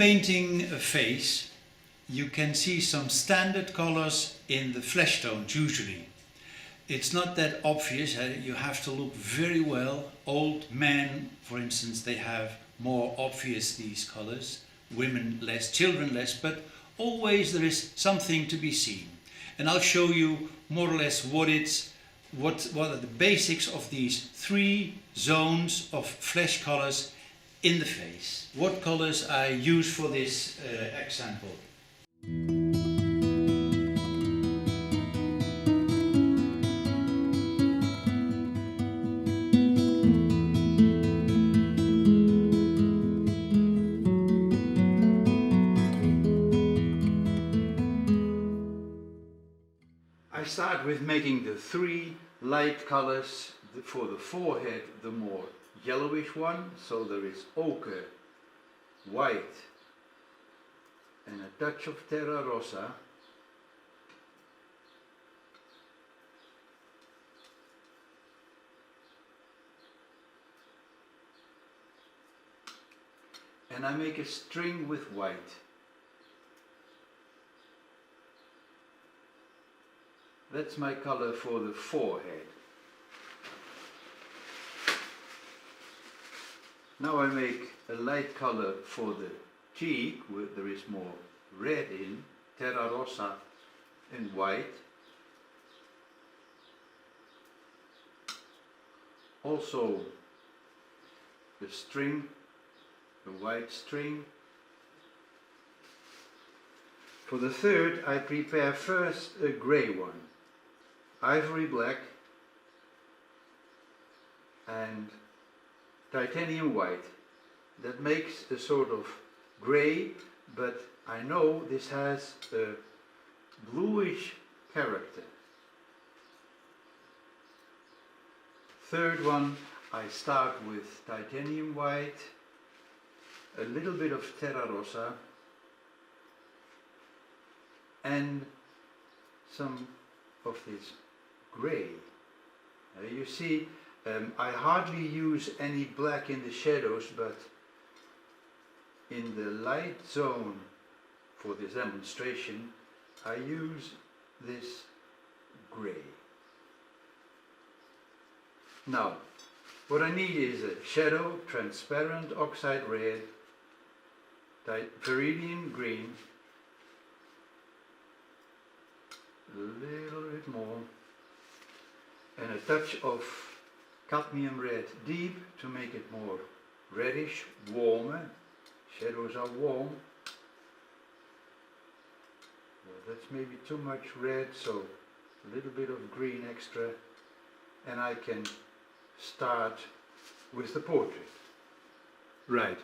painting a face, you can see some standard colors in the flesh tones usually. It's not that obvious, you have to look very well. Old men, for instance, they have more obvious these colors, women less, children less, but always there is something to be seen. And I'll show you more or less what are the basics of these three zones of flesh colors in the face. What colors I use for this example. I start with making the three light colors. For the forehead, the more yellowish one, so there is ochre, white and a touch of terra rossa. And I make a string with white. That's my color for the forehead. Now I make a light color for the cheek, where there is more red in, terra rossa and white. Also the string, the white string. For the third I prepare first a grey one, ivory black and titanium white. That makes a sort of grey, but I know this has a bluish character. Third one, I start with titanium white, a little bit of terra rossa and some of this grey. You see, I hardly use any black in the shadows, but in the light zone for this demonstration I use this grey. Now, what I need is a shadow, transparent oxide red, Viridian green, a little bit more, and a touch of cadmium red deep to make it more reddish, warmer. Shadows are warm. Well, that's maybe too much red, so a little bit of green extra, and I can start with the portrait. Right.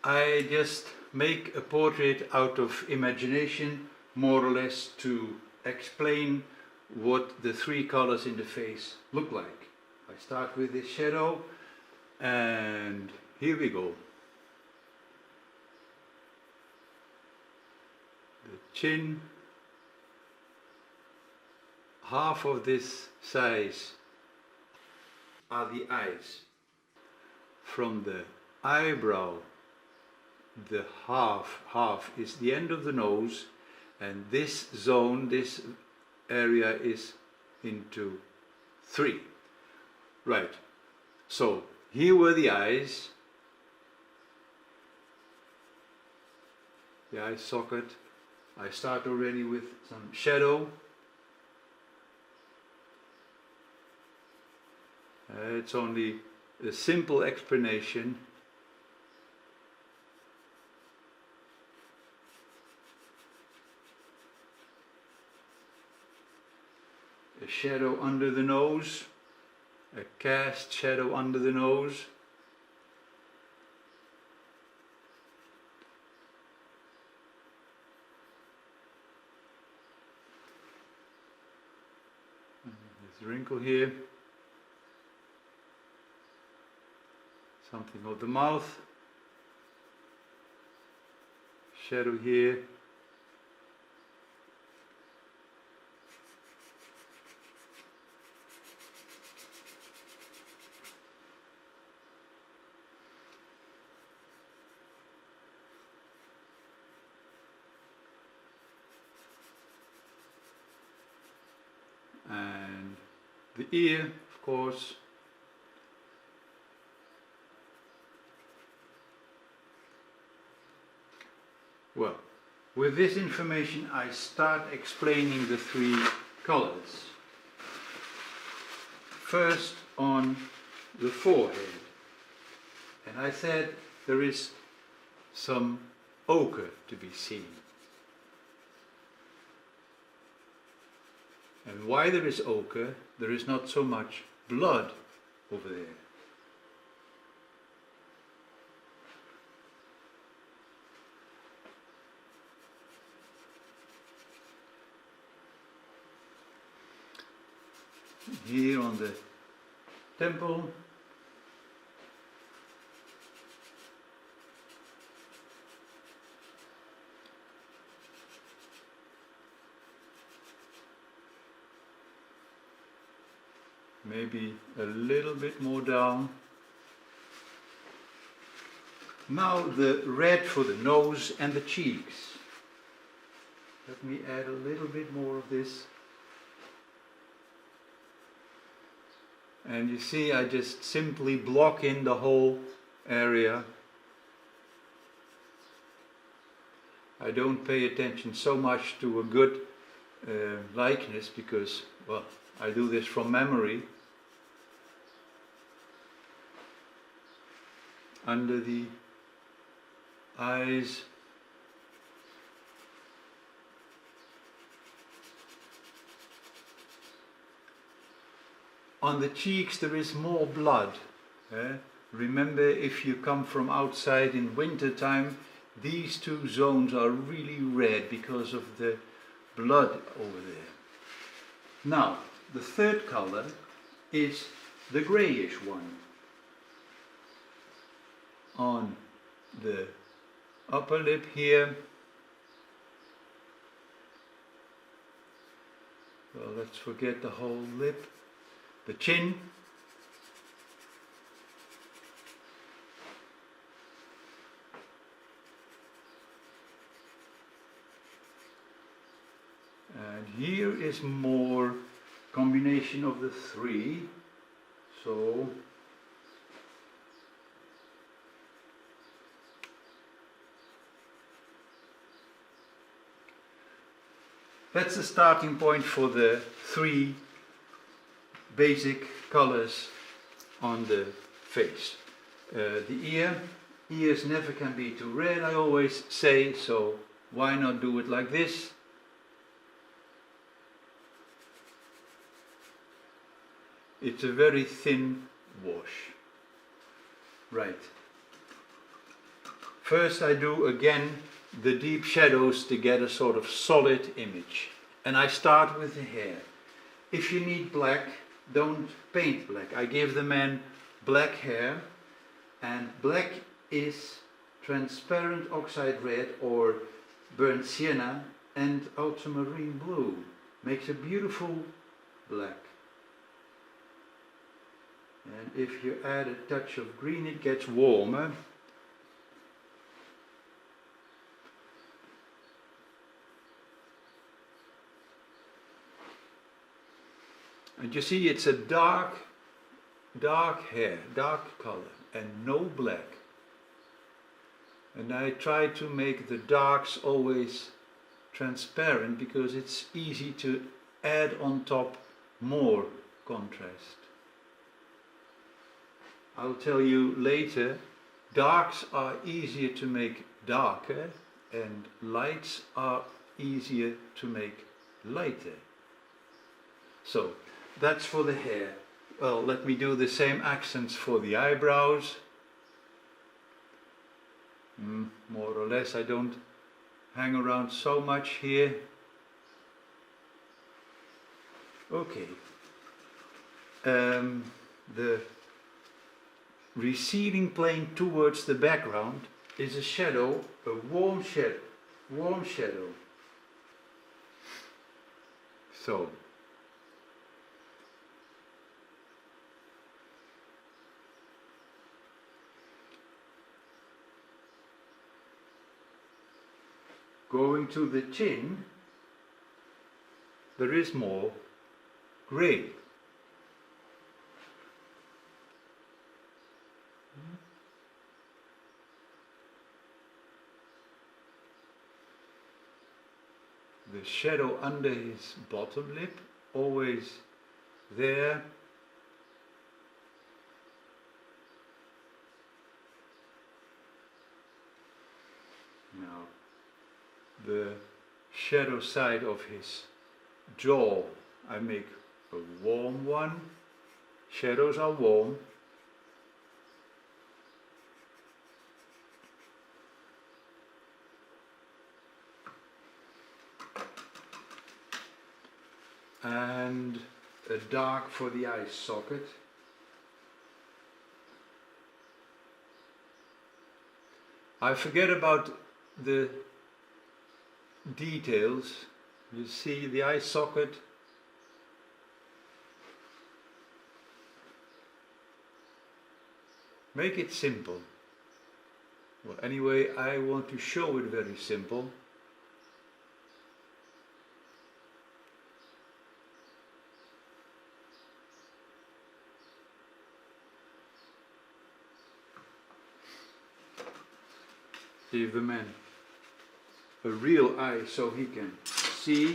I just make a portrait out of imagination, more or less, to explain what the three colors in the face look like. I start with this shadow, and here we go. The chin, half of this size are the eyes. From the eyebrow, the half is the end of the nose, and this zone, this area is into three. Right, so here were the eyes, the eye socket. I start already with some shadow. It's only a simple explanation. A shadow under the nose. A cast shadow under the nose. There's a wrinkle here. Something of the mouth. Shadow here. The ear, of course. Well, with this information I start explaining the three colors. First on the forehead. And I said there is some ochre to be seen. And why there is ochre, there is not so much blood over there. Here on the temple, maybe a little bit more down. Now the red for the nose and the cheeks. Let me add a little bit more of this. And you see, I just simply block in the whole area. I don't pay attention so much to a good likeness because, well, I do this from memory. Under the eyes. On the cheeks there is more blood. Remember, if you come from outside in winter time, these two zones are really red because of the blood over there. Now, the third color is the grayish one. On the upper lip here. Well, let's forget the whole lip. The chin. And here is more combination of the three. So that's the starting point for the three basic colors on the face. The ears never can be too red, I always say, so why not do it like this? It's a very thin wash. Right. First I do again the deep shadows to get a sort of solid image. And I start with the hair. If you need black, don't paint black. I give the man black hair, and black is transparent oxide red or burnt sienna and ultramarine blue. Makes a beautiful black. And if you add a touch of green, it gets warmer. And you see, it's a dark hair, dark color, and no black. And I try to make the darks always transparent because it's easy to add on top more contrast. I'll tell you later, darks are easier to make darker and lights are easier to make lighter. So, that's for the hair. Well, let me do the same accents for the eyebrows. More or less, I don't hang around so much here. Okay. The receding plane towards the background is a shadow, a warm shadow. So, going to the chin, there is more grey. the shadow under his bottom lip, always there. Now the shadow side of his jaw, I make a warm one. Shadows are warm. And a dark for the eye socket. I forget about the details. You see the eye socket. Make it simple. Well, anyway, I want to show it very simple. Give the man a real eye so he can see.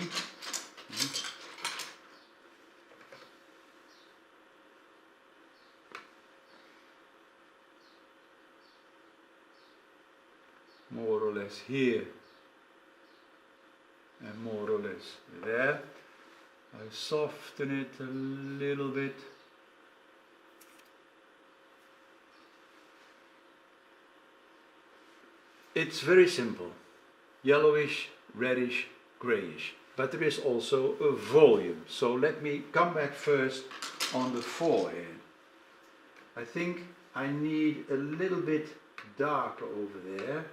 More or less here and more or less there. I soften it a little bit. It's very simple, yellowish, reddish, greyish, but there is also a volume. So let me come back first on the forehead. I think I need a little bit darker over there.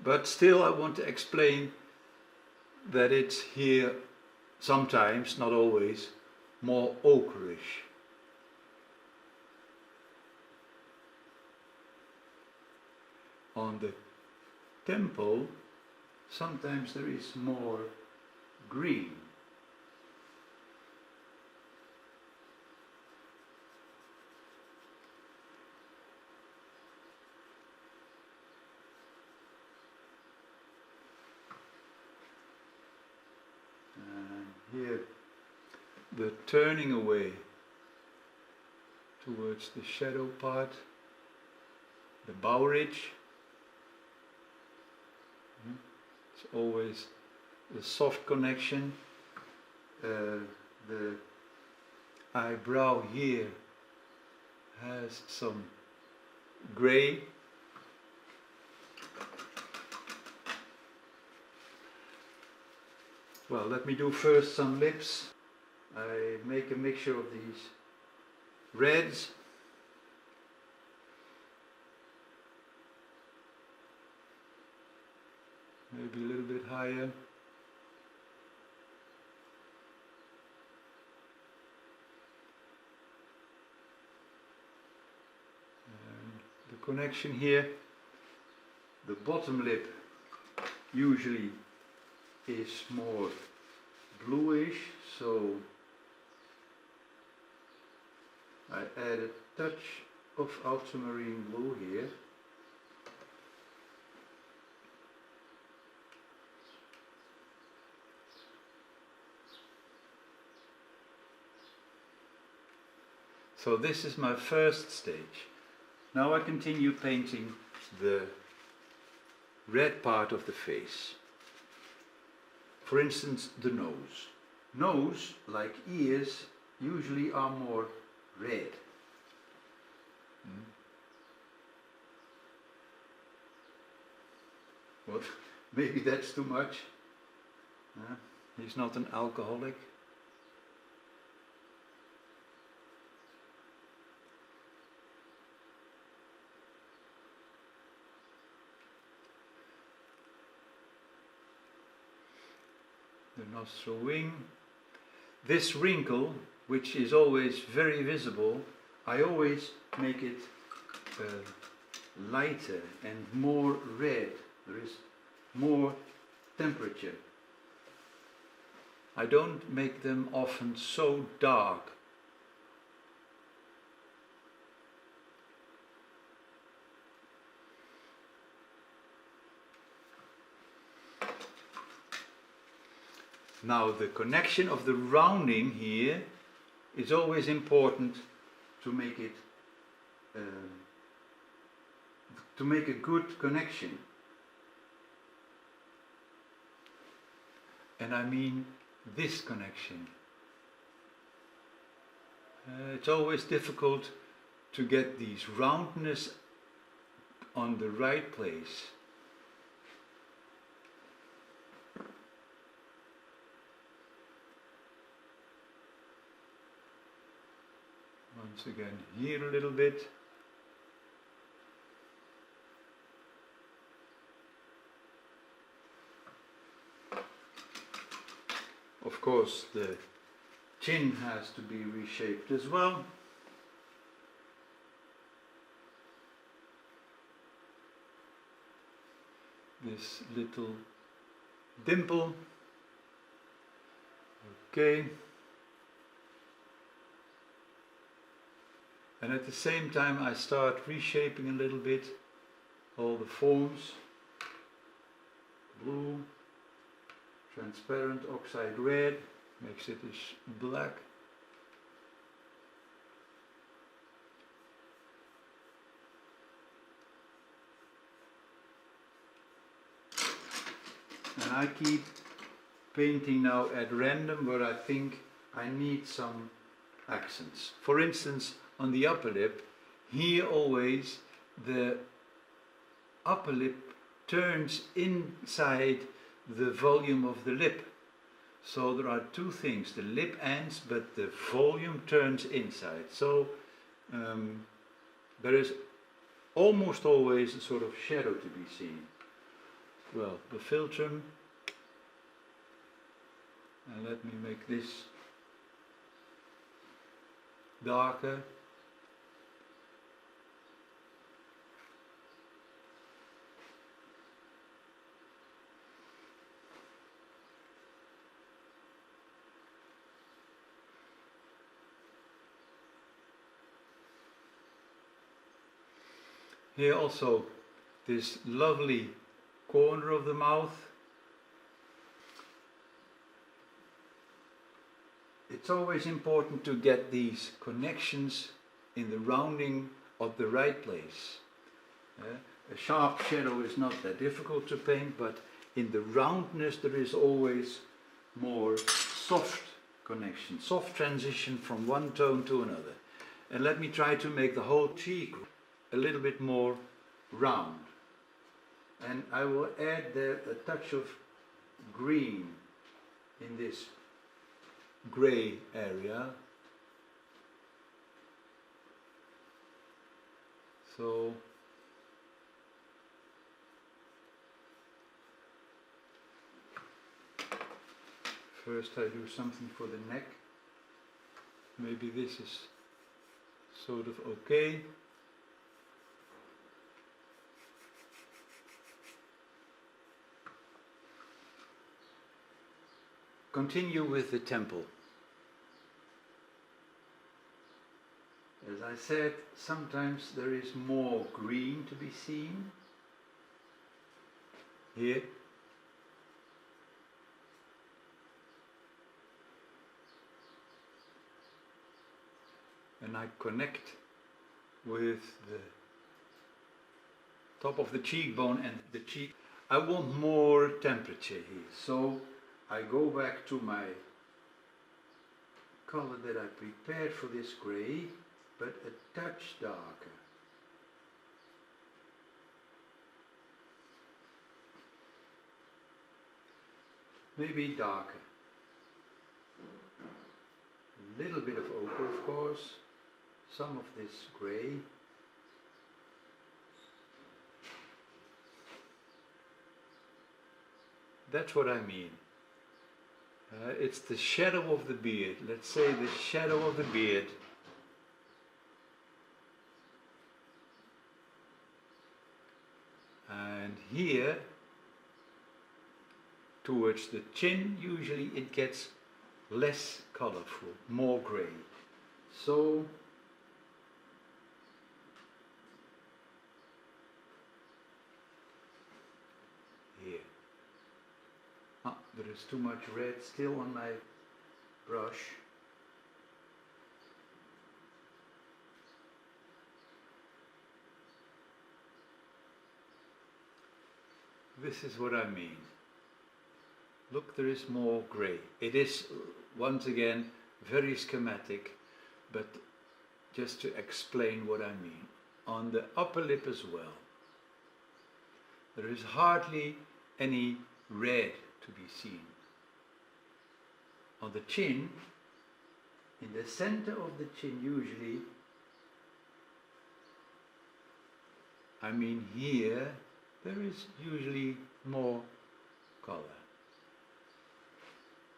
But still I want to explain that it's here sometimes, not always, more ochreish. On the temple, sometimes there is more green. Here, the turning away towards the shadow part, the brow ridge. It's always a soft connection. The eyebrow here has some grey. Well, let me do first some lips. I make a mixture of these reds. Maybe a little bit higher. And the connection here, the bottom lip usually is more bluish, so I add a touch of ultramarine blue here. So this is my first stage. Now I continue painting the red part of the face. For instance, the nose. Nose, like ears, usually are more red. What? Maybe that's too much. He's not an alcoholic. The nostril wing. This wrinkle, which is always very visible, I always make it lighter and more red. There is more temperature. I don't make them often so dark. Now the connection of the rounding here is always important to make it to make a good connection. And I mean this connection. It's always difficult to get these roundness on the right place. Once again, here a little bit. Of course, the chin has to be reshaped as well. This little dimple. Okay. And at the same time I start reshaping a little bit all the forms. Blue, transparent oxide red, makes it as black. And I keep painting now at random where I think I need some accents. For instance, on the upper lip, here always the upper lip turns inside the volume of the lip. So there are two things, the lip ends, but the volume turns inside. So there is almost always a sort of shadow to be seen. Well, the philtrum, and let me make this darker. Here also this lovely corner of the mouth. It's always important to get these connections in the rounding of the right place. A sharp shadow is not that difficult to paint, but in the roundness there is always more soft connection, soft transition from one tone to another. And let me try to make the whole cheek a little bit more round. And I will add there a touch of green in this grey area. So first I do something for the neck. Maybe this is sort of okay. Continue with the temple. As I said, sometimes there is more green to be seen. Here. And I connect with the top of the cheekbone and the cheek. I want more temperature here, so I go back to my color that I prepared for this grey, but a touch darker. Maybe darker. A little bit of ochre, of course, some of this grey. That's what I mean. It's the shadow of the beard. Let's say the shadow of the beard. And here, towards the chin, usually it gets less colorful, more grey. So, here. There is too much red still on my brush. This is what I mean. Look, there is more grey. It is, once again, very schematic, but just to explain what I mean. On the upper lip as well, there is hardly any red to be seen. On the chin, in the center of the chin usually, I mean here, there is usually more color.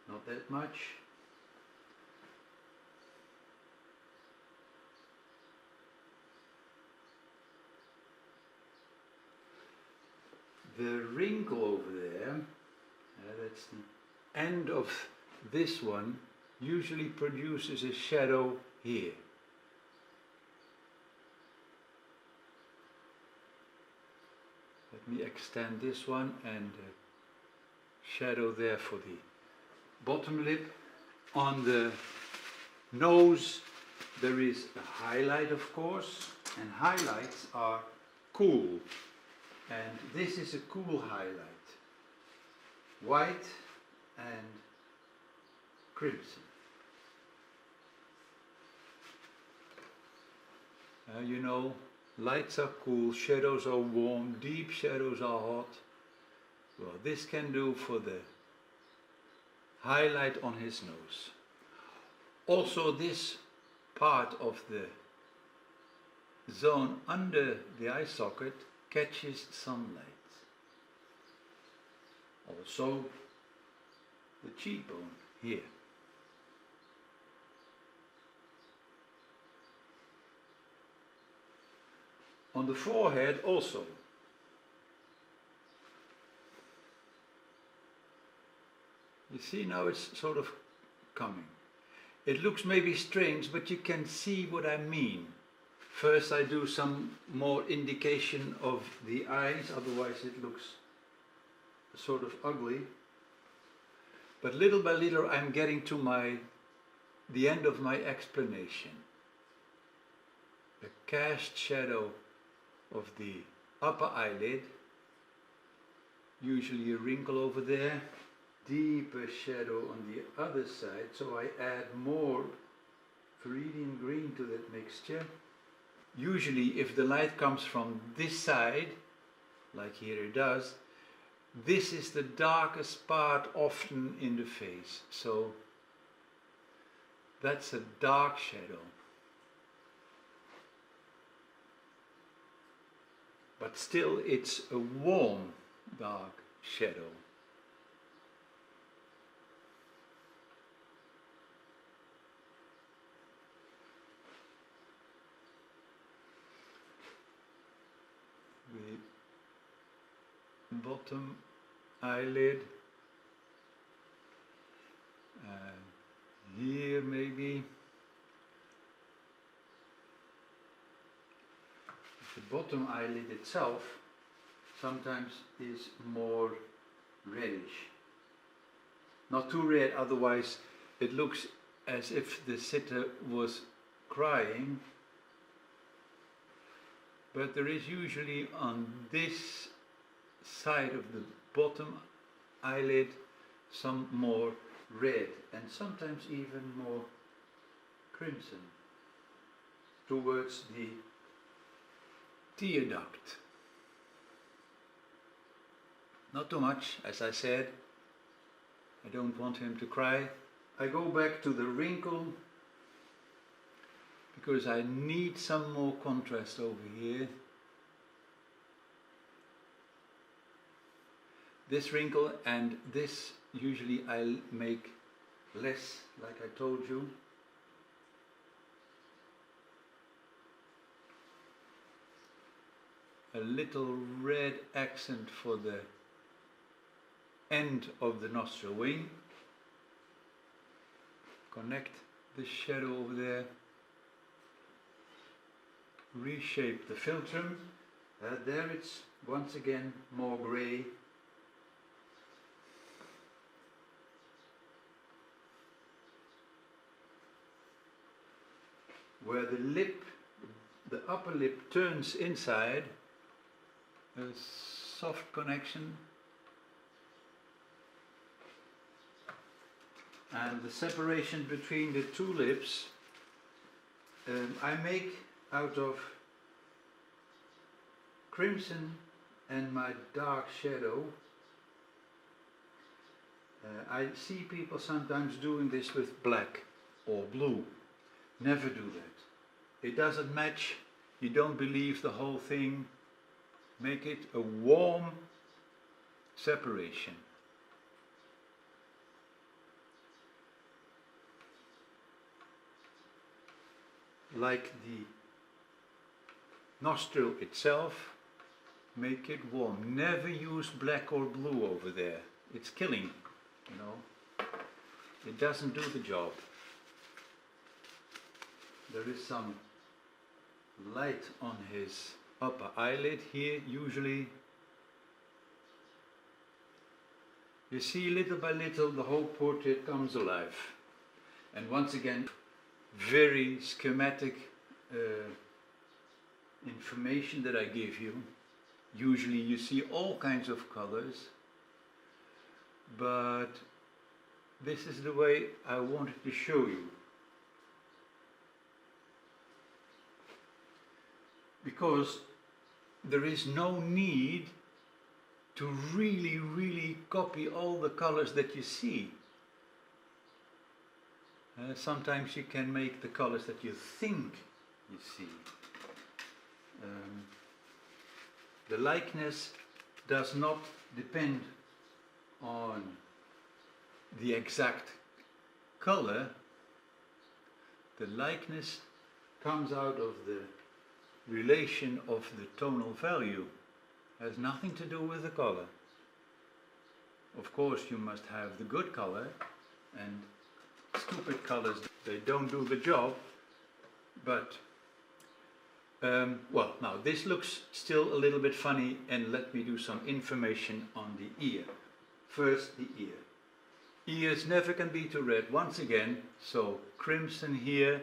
Not that much. The wrinkle over there, that's the end of this one, usually produces a shadow here. Let me extend this one and shadow there for the bottom lip. On the nose there is a highlight, of course, and highlights are cool. And this is a cool highlight. White and crimson. You know, lights are cool, shadows are warm, deep shadows are hot. Well, this can do for the highlight on his nose. Also, this part of the zone under the eye socket catches sunlight. Also, the cheekbone here. On the forehead also. You see, now it's sort of coming. It looks maybe strange, but you can see what I mean. First I do some more indication of the eyes, otherwise it looks sort of ugly. But little by little I'm getting to the end of my explanation. A cast shadow of the upper eyelid, usually a wrinkle over there, deeper shadow on the other side, so I add more Viridian green to that mixture. Usually if the light comes from this side, like here it does, this is the darkest part often in the face, so that's a dark shadow. But still it's a warm dark shadow. The bottom eyelid, here maybe. The bottom eyelid itself sometimes is more reddish. Not too red, otherwise it looks as if the sitter was crying. But there is usually on this side of the bottom eyelid some more red and sometimes even more crimson towards the tear duct. Not too much, as I said. I don't want him to cry. I go back to the wrinkle because I need some more contrast over here. This wrinkle and this usually I'll make less, like I told you. A little red accent for the end of the nostril wing. Connect the shadow over there. Reshape the philtrum. There it's once again more grey. where the upper lip turns inside, a soft connection, and the separation between the two lips I make out of crimson and my dark shadow. I see people sometimes doing this with black or blue. Never do that. It doesn't match. You don't believe the whole thing. Make it a warm separation. Like the nostril itself, make it warm. Never use black or blue over there. It's killing, you know. It doesn't do the job. There is some light on his upper eyelid here, usually. You see, little by little, the whole portrait comes alive. And once again, very schematic information that I give you. Usually you see all kinds of colors, but this is the way I wanted to show you. Because there is no need to really copy all the colors that you see. Sometimes you can make the colors that you think you see. The likeness does not depend on the exact color. The likeness comes out of the relation of the tonal value. Has nothing to do with the color. Of course, you must have the good color, and stupid colors, they don't do the job. But well, now this looks still a little bit funny, and let me do some information on the ear. First, the ear. Ears never can be too red, once again, so crimson here,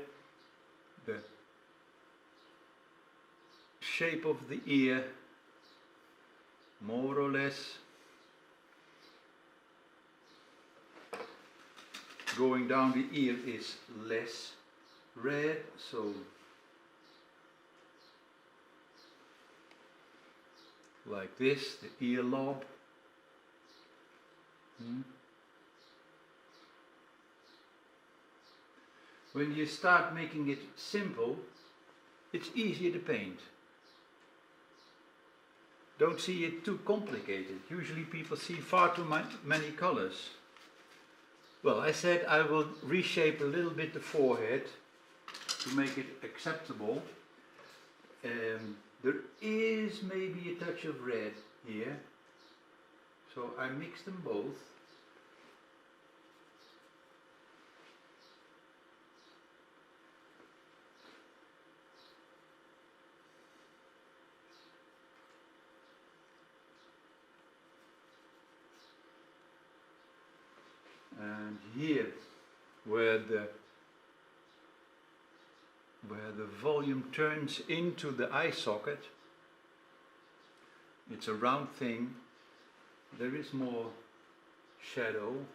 the shape of the ear, more or less, going down the ear is less red, so like this, the ear lobe. When you start making it simple, it's easier to paint. Don't see it too complicated. Usually people see far too many colors. Well, I said I will reshape a little bit the forehead to make it acceptable. There is maybe a touch of red here, so I mix them both. And here, where the volume turns into the eye socket, it's a round thing, there is more shadow.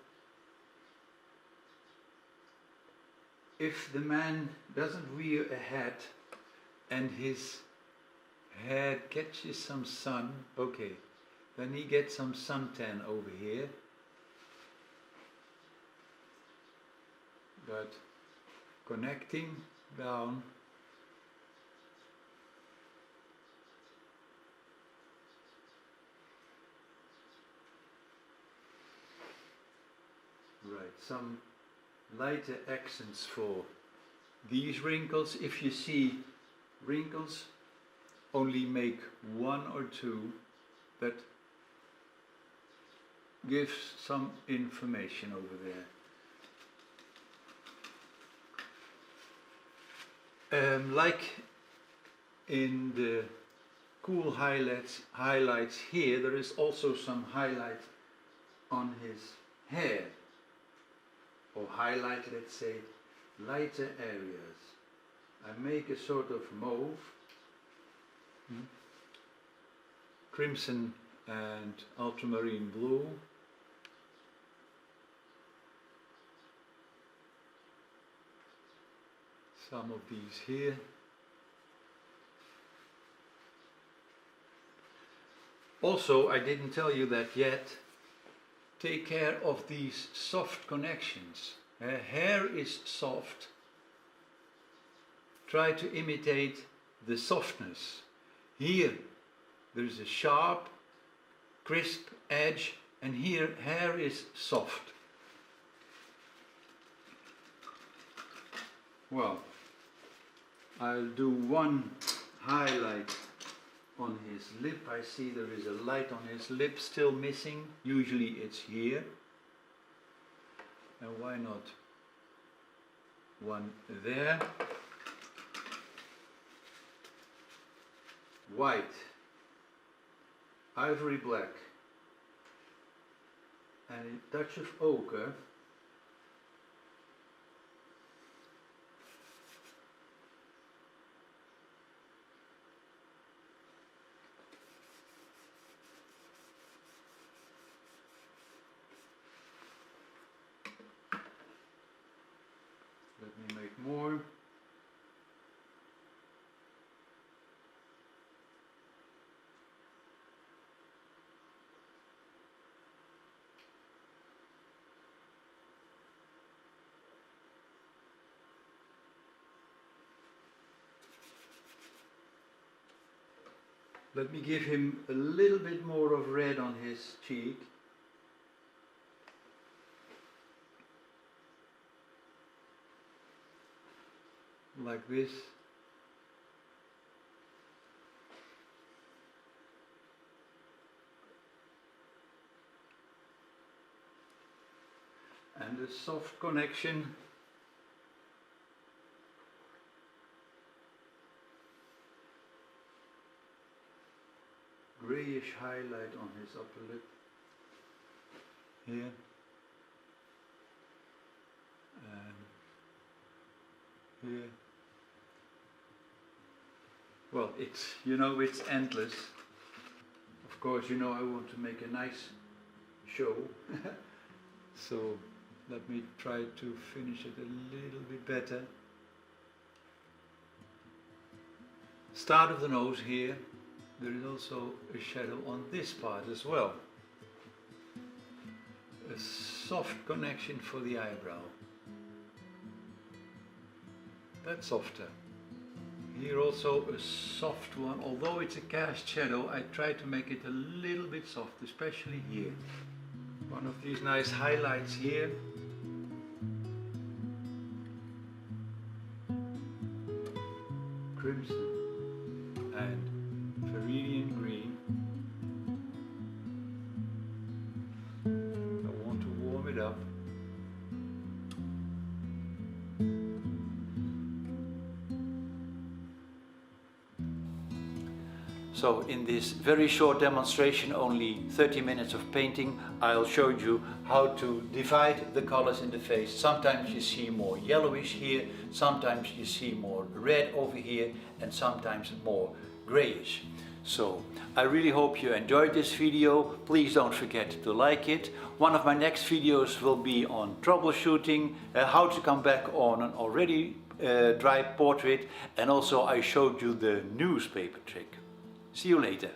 If the man doesn't wear a hat and his head catches some sun, okay, then he gets some suntan over here. But connecting down, right, some lighter accents for these wrinkles. If you see wrinkles, only make one or two. That gives some information over there. Like in the cool highlights here, there is also some highlight on his hair, or highlight, let's say, lighter areas. I make a sort of mauve, crimson and ultramarine blue. Some of these here. Also, I didn't tell you that yet, take care of these soft connections. Hair is soft. Try to imitate the softness. Here there is a sharp, crisp edge, and here hair is soft. Well, I'll do one highlight on his lip. I see there is a light on his lip still missing. Usually it's here. And why not one there? White, ivory black, and a touch of ochre. Let me make more. Let me give him a little bit more of red on his cheek. Like this. And a soft connection . Grayish highlight on his upper lip here and here. Well, it's, you know, it's endless. Of course, you know, I want to make a nice show. So let me try to finish it a little bit better. Start of the nose here. There is also a shadow on this part as well. A soft connection for the eyebrow. That's softer. Here also a soft one, although it's a cast shadow, I try to make it a little bit soft, especially here. One of these nice highlights here. Crimson and Viridian green. I want to warm it up. So in this very short demonstration, only 30 minutes of painting, I'll show you how to divide the colors in the face. Sometimes you see more yellowish here, sometimes you see more red over here, and sometimes more grayish. So I really hope you enjoyed this video. Please don't forget to like it. One of my next videos will be on troubleshooting, how to come back on an already dry portrait, and also I showed you the newspaper trick. See you later.